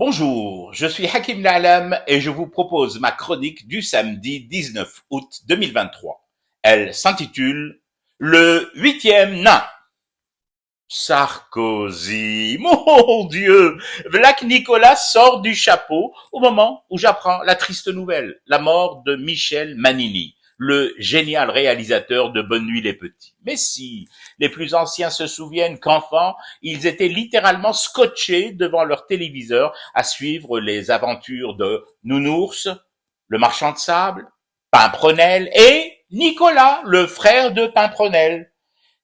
Bonjour, je suis Hakim Na'alam et je vous propose ma chronique du samedi 19 août 2023. Elle s'intitule Le huitième nain. Sarkozy, mon Dieu, voilà que Nicolas sort du chapeau au moment où j'apprends la triste nouvelle, la mort de Michel Manini, le génial réalisateur de Bonne Nuit les Petits. Mais si, les plus anciens se souviennent qu'enfants, ils étaient littéralement scotchés devant leur téléviseur à suivre les aventures de Nounours, le marchand de sable, Pimprenel et Nicolas, le frère de Pimprenel.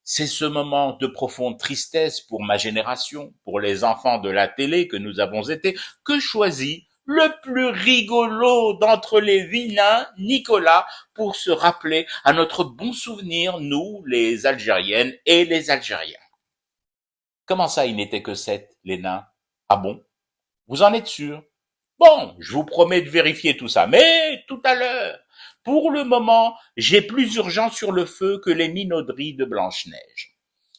C'est ce moment de profonde tristesse pour ma génération, pour les enfants de la télé que nous avons été, que choisit le plus rigolo d'entre les vilains, Nicolas, pour se rappeler à notre bon souvenir, nous, les Algériennes et les Algériens. Comment ça, il n'était que 7, les nains? Ah bon? Vous en êtes sûr? Bon, je vous promets de vérifier tout ça, mais tout à l'heure. Pour le moment, j'ai plus urgent sur le feu que les minauderies de Blanche-Neige.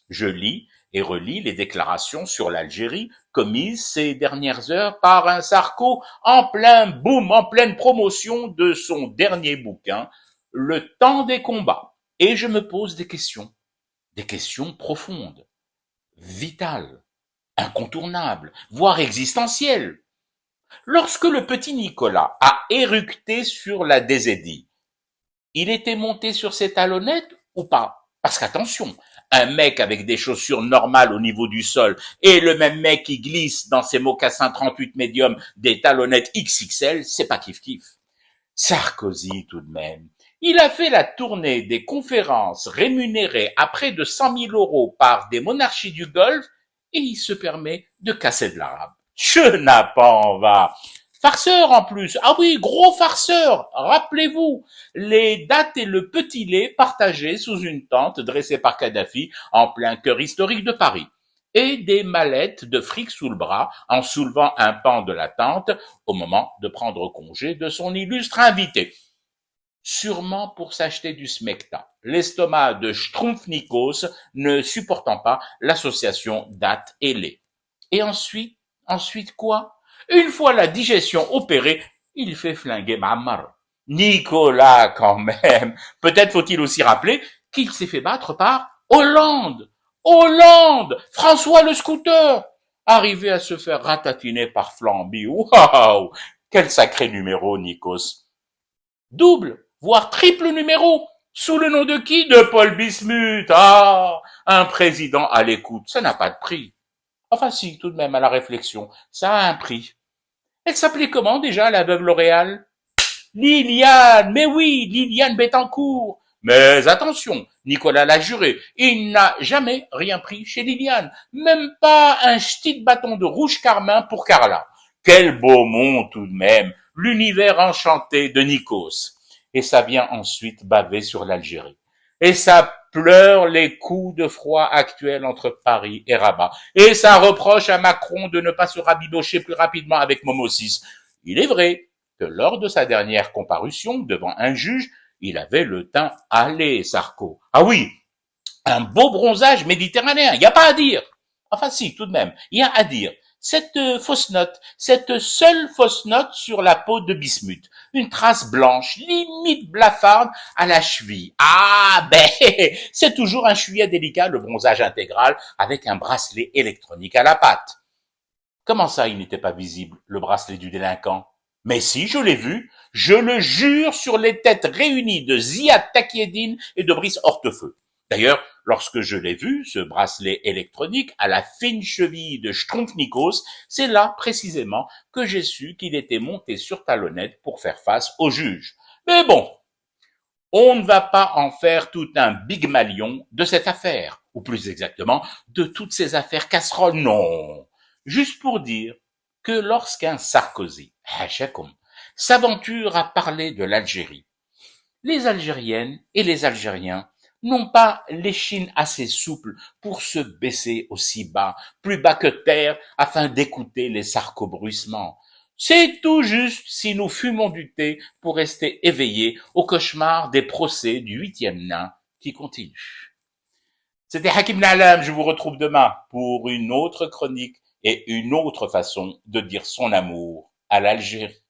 Je lis et relis les déclarations sur l'Algérie commises ces dernières heures par un Sarko en plein boom, en pleine promotion de son dernier bouquin, Le temps des combats. Et je me pose des questions profondes, vitales, incontournables, voire existentielles. Lorsque le petit Nicolas a éructé sur la désédie, il était monté sur ses talonnettes ou pas? Parce qu'attention, un mec avec des chaussures normales au niveau du sol et le même mec qui glisse dans ses mocassins 38 médium des talonnettes XXL, c'est pas kiff-kiff. Sarkozy tout de même. Il a fait la tournée des conférences rémunérées à près de 100 000 euros par des monarchies du Golfe et il se permet de casser de l'arabe. Je n'ai pas en va. Farceur en plus. Ah oui, gros farceur. Rappelez-vous, les dates et le petit lait partagés sous une tente dressée par Kadhafi en plein cœur historique de Paris. Et des mallettes de fric sous le bras en soulevant un pan de la tente au moment de prendre congé de son illustre invité. Sûrement pour s'acheter du smecta, l'estomac de Schtroumpfnikos ne supportant pas l'association date et lait. Et ensuite quoi? Une fois la digestion opérée, il fait flinguer Mammar. Nicolas, quand même. Peut-être faut-il aussi rappeler qu'il s'est fait battre par Hollande. Hollande! François le scooter! Arrivé à se faire ratatiner par Flamby. Waouh! Quel sacré numéro, Nikos. Double, voire triple numéro. Sous le nom de qui? De Paul Bismuth. Ah! Un président à l'écoute. Ça n'a pas de prix. Enfin si, tout de même, à la réflexion, ça a un prix. Elle s'appelait comment déjà, l'aveugle L'Oréal? Liliane, mais oui, Liliane Bettencourt. Mais attention, Nicolas l'a juré, il n'a jamais rien pris chez Liliane, même pas un ch'ti de bâton de rouge carmin pour Carla. Quel beau monde tout de même, l'univers enchanté de Nikos. Et ça vient ensuite baver sur l'Algérie. Et ça pleure les coups de froid actuels entre Paris et Rabat. Et ça reproche à Macron de ne pas se rabibocher plus rapidement avec Momo VI. Il est vrai que lors de sa dernière comparution devant un juge, il avait le teint hâlé, Sarko. Ah oui, un beau bronzage méditerranéen, il n'y a pas à dire. Enfin si, tout de même, il y a à dire. Cette fausse note, cette seule fausse note sur la peau de Bismuth, une trace blanche, limite blafarde à la cheville. Ah ben, c'est toujours un chouïa délicat, le bronzage intégral, avec un bracelet électronique à la patte. Comment ça, il n'était pas visible, le bracelet du délinquant? Mais si, je l'ai vu, je le jure sur les têtes réunies de Ziad Takieddine et de Brice Hortefeux. D'ailleurs, lorsque je l'ai vu, ce bracelet électronique à la fine cheville de Schtroumpfnikos, c'est là précisément que j'ai su qu'il était monté sur talonnette pour faire face au juge. Mais bon, on ne va pas en faire tout un bigmalion de cette affaire, ou plus exactement, de toutes ces affaires casseroles, non. Juste pour dire que lorsqu'un Sarkozy, Hachakoum, s'aventure à parler de l'Algérie, les Algériennes et les Algériens n'ont pas l'échine assez souple pour se baisser aussi bas, plus bas que terre, afin d'écouter les sarcobruissements. C'est tout juste si nous fumons du thé pour rester éveillés au cauchemar des procès du huitième nain qui continue. C'était Hakim Na'alam, je vous retrouve demain pour une autre chronique est une autre façon de dire son amour à l'Algérie.